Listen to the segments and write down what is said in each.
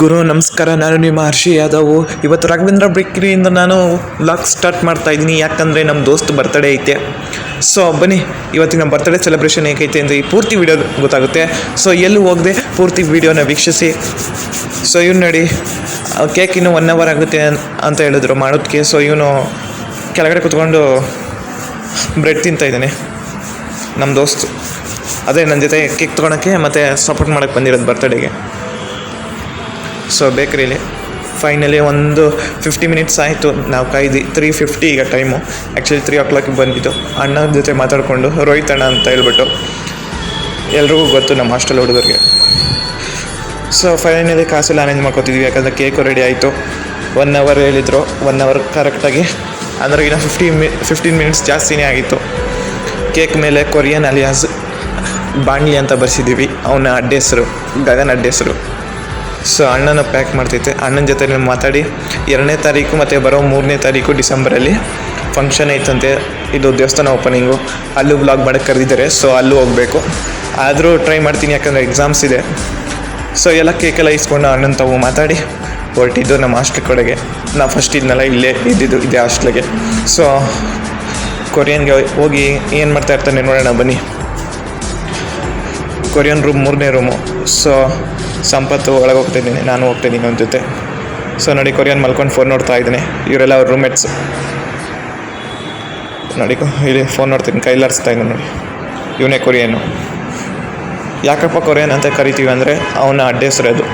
ಗುರು ನಮಸ್ಕಾರ. ನಾನು ನಿಮ್ಮ ಹರ್ಷಿ ಯಾದವ್. ಇವತ್ತು ರಾಘವೇಂದ್ರ ಬೇಕರಿಯಿಂದ ನಾನು ವ್ಲಾಗ್ ಸ್ಟಾರ್ಟ್ ಮಾಡ್ತಾ ಇದ್ದೀನಿ, ಯಾಕಂದರೆ ನಮ್ಮ ದೋಸ್ತ್ ಬರ್ತಡೇ ಐತೆ. ಸೊ ಬನ್ನಿ, ಇವತ್ತಿನ ಬರ್ತಡೇ ಸೆಲೆಬ್ರೇಷನ್ ಹೇಗೈತೆ ಅಂದರೆ ಈ ಪೂರ್ತಿ ವೀಡಿಯೋ ಗೊತ್ತಾಗುತ್ತೆ. ಸೊ ಎಲ್ಲೂ ಹೋಗದೆ ಪೂರ್ತಿ ವೀಡಿಯೋನ ವೀಕ್ಷಿಸಿ. ಸೊ ಇವ್ನು ನೋಡಿ, ಕೇಕ್ ಇನ್ನೂ 1 hour ಆಗುತ್ತೆ ಅಂತ ಹೇಳಿದ್ರು ಮಾಡೋದಕ್ಕೆ. ಸೊ ಇವನು ಕೆಳಗಡೆ ಕೂತ್ಕೊಂಡು ಬ್ರೆಡ್ ತಿಂತಾಯಿದ್ದಾನೆ. ನಮ್ಮ ದೋಸ್ತು ಅದೇ ನನ್ನ ಜೊತೆ ಕೇಕ್ ತೊಗೊಳಕ್ಕೆ ಮತ್ತು ಸಪೋರ್ಟ್ ಮಾಡೋಕ್ಕೆ ಬಂದಿರೋದು ಬರ್ತಡೇಗೆ. ಸೊ ಬೇಕ್ರಿಲಿ ಫೈನಲಿ ಒಂದು 50 minutes ಆಯಿತು ನಾವು ಕಾಯ್ದು. 3:50 ಈಗ ಟೈಮು. ಆ್ಯಕ್ಚುಲಿ 3 o'clock ಬಂದಿದ್ದು. ಅಣ್ಣನ ಜೊತೆ ಮಾತಾಡಿಕೊಂಡು ರೋಹಿತ್ ಅಣ್ಣ ಅಂತ ಹೇಳ್ಬಿಟ್ಟು, ಎಲ್ರಿಗೂ ಗೊತ್ತು ನಮ್ಮ ಹಾಸ್ಟೆಲ್ ಹುಡುಗರಿಗೆ. ಸೊ ಫೈನಲಿ ಕಾಸೆಲ್ಲ ಅರೇಂಜ್ ಮಾಡ್ಕೊತಿದ್ವಿ, ಯಾಕಂದರೆ ಕೇಕು ರೆಡಿ ಆಯಿತು. 1 hour ಹೇಳಿದರು, 1 hour ಕರೆಕ್ಟಾಗಿ. ಅಂದರೆ ಇನ್ನು 15 minutes ಜಾಸ್ತಿನೇ ಆಗಿತ್ತು. ಕೇಕ್ ಮೇಲೆ ಕೊರಿಯನ್ ಅಲಿಯಾಸ್ ಬಾಣ್ಲಿ ಅಂತ ಬರ್ಸಿದ್ದೀವಿ. ಅವನ ಅಡ್ಡ ಹೆಸರು ಗಗನ್, ಅಡ್ಡ ಹೆಸರು. ಸೊ ಅಣ್ಣನ ಪ್ಯಾಕ್ ಮಾಡ್ತೈತೆ. ಅಣ್ಣನ ಜೊತೆ ಮಾತಾಡಿ 2ನೇ ತಾರೀಕು ಮತ್ತು ಬರೋ 3ನೇ ತಾರೀಕು ಡಿಸೆಂಬರಲ್ಲಿ ಫಂಕ್ಷನ್ ಐತಂತೆ. ಇದು ದೇವಸ್ಥಾನ ಓಪನಿಂಗು. ಅಲ್ಲೂ ವ್ಲಾಗ್ ಮಾಡೋಕ್ಕೆ ಕರೆದಿದ್ದಾರೆ. ಸೊ ಅಲ್ಲೂ ಹೋಗಬೇಕು. ಆದರೂ ಟ್ರೈ ಮಾಡ್ತೀನಿ, ಯಾಕಂದರೆ ಎಕ್ಸಾಮ್ಸ್ ಇದೆ. ಸೊ ಎಲ್ಲ ಕೇಕೆಲ್ಲ ಇಸ್ಕೊಂಡು ಅಣ್ಣನ ತಾವು ಮಾತಾಡಿ ಹೊರಟಿದ್ದು ನಮ್ಮ ಹಾಸ್ಟ್ಲ್ ಕಡೆಗೆ. ನಾವು ಫಸ್ಟ್ ಇದನ್ನೆಲ್ಲ ಇಲ್ಲೇ ಇದ್ದಿದ್ದು ಇದೇ ಹಾಸ್ಟ್ಲಿಗೆ. ಸೊ ಕೊರಿಯನ್ಗೆ ಹೋಗಿ ಏನು ಮಾಡ್ತಾ ಇರ್ತಾನೆ ನೋಡೋಣ ಬನ್ನಿ. ಕೊರಿಯನ್ ರೂಮ್ 3ನೇ ರೂಮು. ಸೊ ಸಂಪತ್ತು ಒಳಗೆ ಹೋಗ್ತಾಯಿದ್ದೀನಿ, ನಾನು ಹೋಗ್ತಾಯಿದ್ದೀನಿ ಅವನ ಜೊತೆ. ಸೊ ನೋಡಿ, ಕೊರಿಯನ್ ಮಲ್ಕೊಂಡು ಫೋನ್ ನೋಡ್ತಾ ಇದ್ದೀನಿ. ಇವರೆಲ್ಲ ಅವ್ರ ರೂಮ್ಮೇಟ್ಸ್. ನೋಡಿ ಇಲ್ಲಿ ಫೋನ್ ನೋಡ್ತೀನಿ, ಕೈಲಾರಿಸ್ತಾ ಇದ್ದೀನಿ ನೋಡಿ. ಇವನೇ ಕೊರಿಯನು. ಯಾಕಪ್ಪ ಕೊರಿಯನ್ ಅಂತ ಕರಿತೀವಿ ಅಂದರೆ ಅವನ ಅಡ್ಡ ಹೆಸರು ಅದು.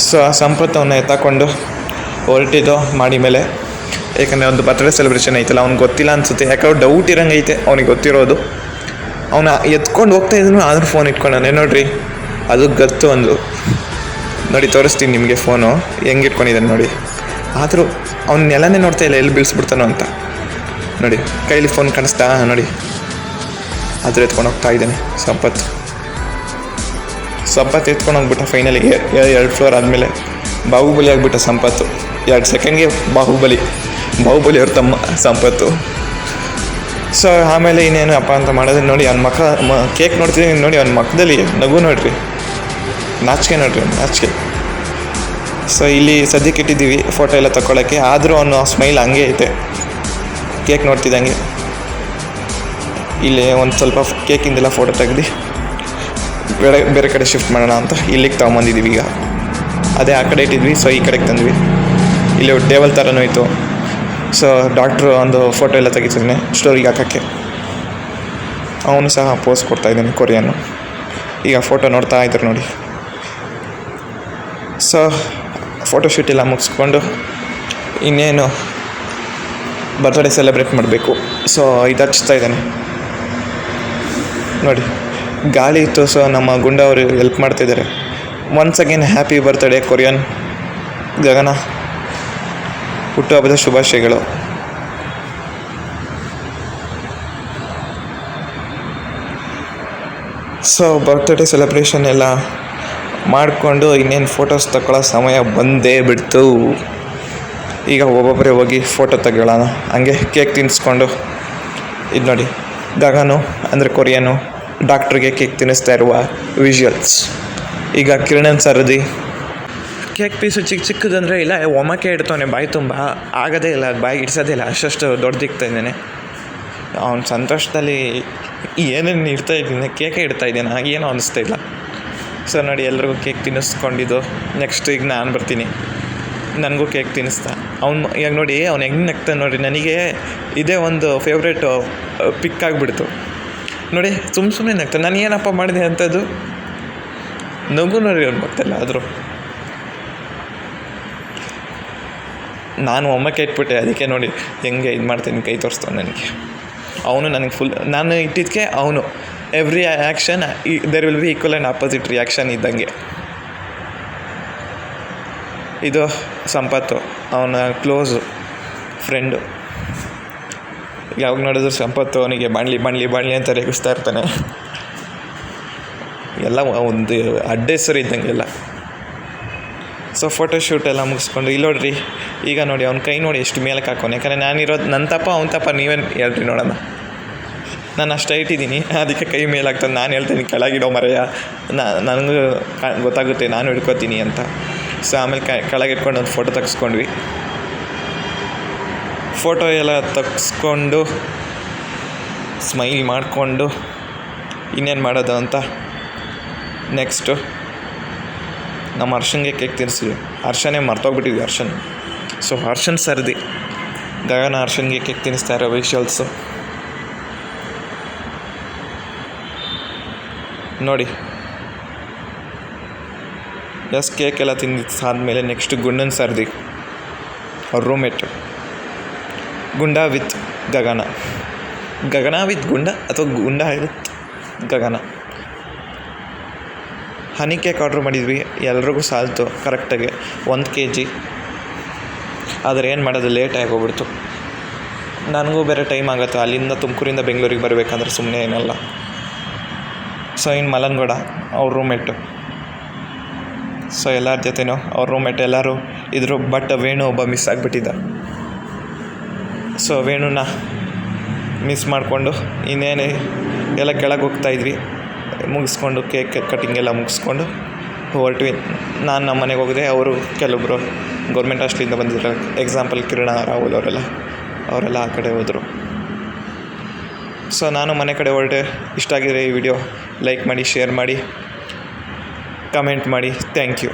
ಸೊ ಸಂಪತ್ತು ಅವನ್ನ ಎತ್ತಾಕೊಂಡು ಹೊರಟಿದ್ದು ಮಾಡಿ ಮೇಲೆ. ಯಾಕಂದರೆ ಒಂದು ಬರ್ತ್ಡೇ ಸೆಲೆಬ್ರೇಷನ್ ಐತಲ್ಲ, ಅವ್ನಿಗೆ ಗೊತ್ತಿಲ್ಲ ಅನಿಸುತ್ತೆ. ಯಾಕಂದ್ರೆ ಡೌಟ್ ಇರೋಂಗೈತೆ ಅವ್ನಿಗೆ ಗೊತ್ತಿರೋದು. ಅವನ ಎತ್ಕೊಂಡು ಹೋಗ್ತಾ ಇದ್ರು, ಆದರೂ ಫೋನ್ ಇಟ್ಕೊಂಡಾನೆ ನೋಡ್ರಿ. ಅದು ಗತ್ತು ಒಂದು ನೋಡಿ, ತೋರಿಸ್ತೀನಿ ನಿಮಗೆ ಫೋನು ಹೆಂಗೆ ಇಟ್ಕೊಂಡಿದ್ದಾನೆ ನೋಡಿ. ಆದರೂ ಅವ್ನ ನೆಲನೇ ನೋಡ್ತಾ ಇಲ್ಲ, ಎಲ್ಲಿ ಬೀಳಿಸ್ಬಿಡ್ತಾನೋ ಅಂತ ನೋಡಿ. ಕೈಲಿ ಫೋನ್ ಕಾಣಿಸ್ತಾ ನೋಡಿ, ಆದರೂ ಎತ್ಕೊಂಡು ಹೋಗ್ತಾ ಇದ್ದಾನೆ ಸಂಪತ್ತು ಎತ್ಕೊಂಡು ಹೋಗ್ಬಿಟ್ಟ. ಫೈನಲಿಗೆ 2 ಫ್ಲೋರ್ ಆದಮೇಲೆ ಬಾಹುಬಲಿ ಆಗಿಬಿಟ್ಟ ಸಂಪತ್ತು. 2 ಸೆಕೆಂಡ್ಗೆ ಬಾಹುಬಲಿ ಅವ್ರ ತಮ್ಮ ಸಂಪತ್ತು. ಸೊ ಆಮೇಲೆ ಇನ್ನೇನು ಅಪ್ಪ ಅಂತ ಮಾಡೋದು ನೋಡಿ. ಅವ್ನ ಕೇಕ್ ನೋಡ್ತಿದ್ದೀನಿ ನೋಡಿ, ಅವ್ನ ಮಕ್ಕದಲ್ಲಿ ನಗು ನೋಡ್ರಿ, ನಾಚಿಕೆ ನೋಡ್ರಿ, ನಾಚಿಕೆ. ಸೊ ಇಲ್ಲಿ ಸದ್ಯಕ್ಕೆ ಇಟ್ಟಿದ್ದೀವಿ ಫೋಟೋ ಎಲ್ಲ ತಗೊಳ್ಳೋಕ್ಕೆ. ಆದರೂ ಅವನು ಸ್ಮೈಲ್ ಹಂಗೆ ಐತೆ ಕೇಕ್ ನೋಡ್ತಿದ್ದಂಗೆ. ಇಲ್ಲಿ ಒಂದು ಸ್ವಲ್ಪ ಕೇಕಿಂದೆಲ್ಲ ಫೋಟೋ ತೆಗ್ದು ಬೇರೆ ಕಡೆ ಶಿಫ್ಟ್ ಮಾಡೋಣ ಅಂತ ಇಲ್ಲಿಗೆ ತೊಗೊಂಬಂದಿದ್ದೀವಿ. ಈಗ ಅದೇ ಆ ಕಡೆ ಇಟ್ಟಿದ್ವಿ, ಸೊ ಈ ಕಡೆಗೆ ತಂದ್ವಿ. ಇಲ್ಲಿ ಟೇಬಲ್ ಥರನೂ ಇತ್ತು. ಸೊ ಡಾಕ್ಟ್ರು ಒಂದು ಫೋಟೋ ಎಲ್ಲ ತೆಗಿತಿದ್ದಾನೆ ಸ್ಟೋರಿಗೆ ಹಾಕೋಕ್ಕೆ. ಅವನು ಸಹ ಪೋಸ್ ಕೊಡ್ತಾಯಿದ್ದಾನೆ ಕೊರಿಯನ್ನು. ಈಗ ಫೋಟೋ ನೋಡ್ತಾ ಇದ್ದಾರೆ ನೋಡಿ. ಸೊ ಫೋಟೋಶೂಟ್ ಎಲ್ಲ ಮುಗಿಸ್ಕೊಂಡು ಇನ್ನೇನು ಬರ್ತ್ಡೇ ಸೆಲೆಬ್ರೇಟ್ ಮಾಡಬೇಕು. ಸೊ ಇದು ಹಚ್ತಾ ಇದ್ದಾನೆ ನೋಡಿ, ಗಾಳಿ ಇತ್ತು. ಸೊ ನಮ್ಮ ಗುಂಡ ಅವರು ಹೆಲ್ಪ್ ಮಾಡ್ತಿದ್ದಾರೆ. Once again happy birthday Korean Gagana, ಹುಟ್ಟುಹಬ್ಬದ ಶುಭಾಶಯಗಳು. ಸೊ ಬರ್ತ್ಡೇ ಸೆಲೆಬ್ರೇಷನ್ ಎಲ್ಲ ಮಾಡಿಕೊಂಡು ಇನ್ನೇನು ಫೋಟೋಸ್ ತಗೊಳ್ಳೋ ಸಮಯ ಬಂದೇ ಬಿಡ್ತು. ಈಗ ಒಬ್ಬೊಬ್ಬರೇ ಹೋಗಿ ಫೋಟೋ ತೆಗೊಳ್ಳೋಣ. ಹಂಗೆ ಕೇಕ್ ತಿನ್ನಿಸ್ಕೊಂಡು ಇದು ನೋಡಿ, ಗಗನು ಅಂದರೆ ಕೊರಿಯನು ಡಾಕ್ಟ್ರಿಗೆ ಕೇಕ್ ತಿನ್ನಿಸ್ತಾ ಇರುವ ವಿಜುವಲ್ಸ್. ಈಗ ಕಿರಣನ್ ಸರದಿ ಕೇಕ್ ಪೀಸು ಚಿಕ್ಕದಂದರೆ ಇಲ್ಲ, ಒಮ್ಮಕ್ಕೆ ಇಡ್ತಾನೆ ಬಾಯಿ ತುಂಬ. ಆಗೋದೇ ಇಲ್ಲ, ಬಾಯಿಗೆ ಇಡ್ಸೋದೇ ಇಲ್ಲ, ಅಷ್ಟು ದೊಡ್ಡದಿಕ್ತಾ ಇದ್ದಾನೆ. ಅವನ ಸಂತೋಷದಲ್ಲಿ ಏನೇನು ಇಡ್ತಾಯಿದ್ದೀನಿ, ಕೇಕೆ ಇಡ್ತಾಯಿದ್ದೇನೆ, ಏನೋ ಅನ್ನಿಸ್ತಾ ಇಲ್ಲ. ಸೊ ನೋಡಿ, ಎಲ್ರಿಗೂ ಕೇಕ್ ತಿನ್ನಿಸ್ಕೊಂಡಿದ್ದು. ನೆಕ್ಸ್ಟ್ ಈಗ ನಾನು ಬರ್ತೀನಿ, ನನಗೂ ಕೇಕ್ ತಿನ್ನಿಸ್ತಾ. ಈಗ ನೋಡಿ ಅವ್ನು ಹೆಂಗೆ ನಗ್ತಾನೆ ನೋಡಿ. ನನಗೆ ಇದೇ ಒಂದು ಫೇವ್ರೇಟು ಪಿಕ್ ಆಗಿಬಿಡ್ತು ನೋಡಿ. ಸುಮ್ಮನೆ ನಗ್ತಾನೆ. ನಾನು ಏನಪ್ಪ ಮಾಡಿದೆ ಅಂಥದ್ದು ನಗು ನೋಡಿ ಅವ್ನು ಗೊತ್ತಿಲ್ಲ. ಆದರೂ ನಾನು ಒಮ್ಮಕ್ಕೆ ಇಟ್ಬಿಟ್ಟೆ, ಅದಕ್ಕೆ ನೋಡಿ ಹೆಂಗೆ ಇದು ಮಾಡ್ತೀನಿ, ಕೈ ತೋರಿಸ್ತಾನೆ ನನಗೆ. ಅವನು ನನಗೆ ಫುಲ್, ನಾನು ಇಟ್ಟಿದ್ದಕ್ಕೆ ಅವನು every action there will be equal and opposite reaction ಇದ್ದಂಗೆ. ಇದು ಸಂಪತ್ತು, ಅವನ ಕ್ಲೋಸು ಫ್ರೆಂಡು. ಯಾವಾಗ ನೋಡಿದ್ರು ಸಂಪತ್ತು ಅವನಿಗೆ ಬಾಣ್ಲಿ ಅಂತ ರೇಗಿಸ್ತಾ ಇರ್ತಾನೆ. ಎಲ್ಲ ಒಂದು ಅಡ್ಡ ಹೆಸರು ಇದ್ದಂಗೆಲ್ಲ. ಸೊ ಫೋಟೋಶೂಟ್ ಎಲ್ಲ ಮುಗಿಸ್ಕೊಂಡು ಇಲ್ಲಿ ನೋಡ್ರಿ. ಈಗ ನೋಡಿ ಅವ್ನ ಕೈ ನೋಡಿ ಎಷ್ಟು ಮೇಲಕ್ಕೆ ಹಾಕೋನೆ. ಯಾಕಂದರೆ ನಾನಿರೋದು ನನ್ನ ತಪ್ಪ ಅವ್ನ ತಪ್ಪ ನೀವೇನು ಹೇಳ್ರಿ ನೋಡೋಣ. ನಾನು ಅಷ್ಟು ಇಟ್ಟಿದ್ದೀನಿ, ಅದಕ್ಕೆ ಕೈ ಮೇಲಾಗ್ತದೆ. ನಾನು ಹೇಳ್ತೀನಿ ಕೆಳಗಿಡೋ ಮರೆಯ, ನನಗೂ ಗೊತ್ತಾಗುತ್ತೆ ನಾನು ಹಿಡ್ಕೋತೀನಿ ಅಂತ. ಸೊ ಆಮೇಲೆ ಕೆಳಗೆ ಇಟ್ಕೊಂಡು ಒಂದು ಫೋಟೋ ತೆಗೆಸ್ಕೊಂಡ್ವಿ. ಫೋಟೋ ಎಲ್ಲ ತೆಗೆಸ್ಕೊಂಡು ಸ್ಮೈಲ್ ಮಾಡಿಕೊಂಡು ಇನ್ನೇನು ಮಾಡೋದು ಅಂತ ನೆಕ್ಸ್ಟು ನಮ್ಮ ಹರ್ಷನ್ಗೆ ಕೇಕ್ ತಿನ್ನಿಸಿದ್ವಿ. ಹರ್ಷನೇ ಮರ್ತೋಗ್ಬಿಟ್ಟಿದ್ವಿ ಹರ್ಷನ್. ಸೊ ಹರ್ಷನ್ ಸರ್ದಿ ಗಗನ ಹರ್ಷನ್ಗೆ ಕೇಕ್ ತಿನ್ನಿಸ್ತಾ ಇರೋ ವಿಷುವಲ್ಸು ನೋಡಿ. ಕೇಕ್ ಎಲ್ಲ ತಿಂದಿದ್ದಾದಮೇಲೆ ನೆಕ್ಸ್ಟ್ ಗುಂಡನ ಸರ್ದಿ ಅವ್ರ ರೂಮ್ಮೇಟ್ ಗುಂಡ ವಿತ್ ಗಗನ. ಗಗನ ವಿತ್ ಗುಂಡ ಅಥವಾ ಗುಂಡ with Gagana. Honey cake order ಮಾಡಿದ್ವಿ, ಎಲ್ರಿಗೂ ಸಾಲ್ತು ಕರೆಕ್ಟಾಗಿ 1 kg. ಆದರೆ ಏನು ಮಾಡೋದು, ಲೇಟಾಗಿ ಹೋಗ್ಬಿಡ್ತು. ನನಗೂ ಬೇರೆ ಟೈಮ್ ಆಗುತ್ತೆ, ಅಲ್ಲಿಂದ ತುಮಕೂರಿಂದ ಬೆಂಗಳೂರಿಗೆ ಬರಬೇಕಂದ್ರೆ ಸುಮ್ಮನೆ ಏನಲ್ಲ. ಸೊ ಇನ್ನು ಮಲನಗೌಡ ಅವ್ರ ರೂಮ್ಮೇಟು. ಸೊ ಎಲ್ಲರ ಜೊತೆನೂ ಅವ್ರ ರೂಮ್ಮೇಟ್ ಎಲ್ಲರೂ ಇದ್ರು. ಬಟ್ ವೇಣು ಒಬ್ಬ ಮಿಸ್ ಆಗಿಬಿಟ್ಟಿದ್ದ. ಸೊ ವೇಣುನ ಮಿಸ್ ಮಾಡಿಕೊಂಡು ಇನ್ನೇನು ಎಲ್ಲ ಕೆಳಗೆ ಹೋಗ್ತಾಯಿದ್ವಿ. ಮುಗಿಸ್ಕೊಂಡು ಕೇಕ್ ಕಟ್ಟಿಂಗ್ ಎಲ್ಲ ಮುಗಿಸ್ಕೊಂಡು ಹೊರಟ್ವಿ. ನಾನು ನಮ್ಮ ಮನೆಗೆ ಹೋಗಿದೆ, ಅವರು ಕೆಲವೊಬ್ಬರು ಗೌರ್ಮೆಂಟ್ ಹಾಸ್ಟ್ಲಿಂದ ಬಂದಿದ್ರು. ಎಕ್ಸಾಂಪಲ್ ಕಿರಣ, ರಾಹುಲ್ ಅವರೆಲ್ಲ ಆ ಕಡೆ ಹೋದರು. ಸೊ ನಾನು ಮನೆ ಕಡೆ ಹೊರಟೆ. ಇಷ್ಟ ಆಗಿದ್ರೆ ಈ ವಿಡಿಯೋ ಲೈಕ್ ಮಾಡಿ, ಶೇರ್ ಮಾಡಿ, ಕಮೆಂಟ್ ಮಾಡಿ. Thank you.